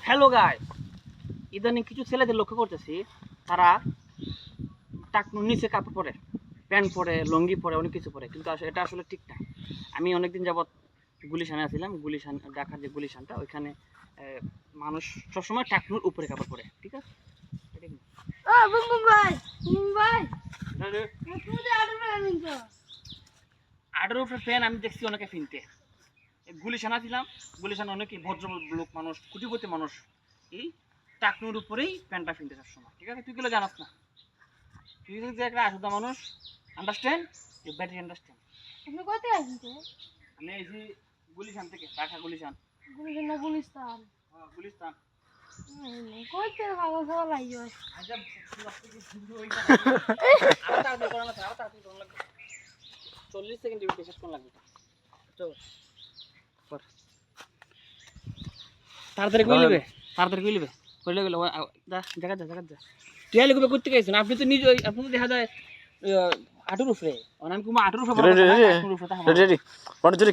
Hello guys, ইদানিং কিছু ছেলেদের লক্ষ্য করতেছি তারা টাকনুর নিচে কাপড় পরে, প্যান্ট পরে, লুঙ্গি পরে, অনেক কিছু পরে, কিন্তু এটা আসলে ঠিক না। আমি অনেকদিন যাবৎ গুলিশানে আছিলাম, গুলিশান ঢাকার যে গুলিশানটা ওইখানে মানুষ সবসময় টাকনুর উপরে কাপড় পরে, ঠিক আছে? এটা কি? আটের উপরে প্যান্ট আমি দেখছি অনেকে কিনতে। গুলিশানা ছিলাম, গুলিশান অনেকেই ভদ্র লোক মানুষ, কোটিপতি মানুষ এই টাকনুর উপরেই প্যান্টটা কিনতে সবসময়, ঠিক আছে? তুই গুলো জানাস না, তুই যে একটা আসুদা মানুষ, আন্ডারস্ট্যান্ড, ইউ বেটার আন্ডারস্ট্যান্ড। আপনি কোথায় আছেন তো? আমি এই যে গুলিশান থেকে, ঢাকা গুলিশান। গুলিস্তান না গুলিস্তান? হ্যাঁ, গুলিস্তান। কইতে ভালো ভালো লাগবে। আচ্ছা, আরো তাড়াতাড়ি করা লাগবে, আরো তাড়াতাড়ি করা লাগবে। 40 সেকেন্ড শেষ করা লাগবে। চল কর। তাড়াতাড়ি কই নেবে, তাড়াতাড়ি কই নেবে, কইলে গেল যা জায়গা যা জায়গা যা। তুই আলে কবে করতে গেছেন? আপনি তো নিজে, আপনি তো দেখা যায় আটুর উপরে, আমি কুমা আটুর উপরে, রেডি রেডি রেডি রেডি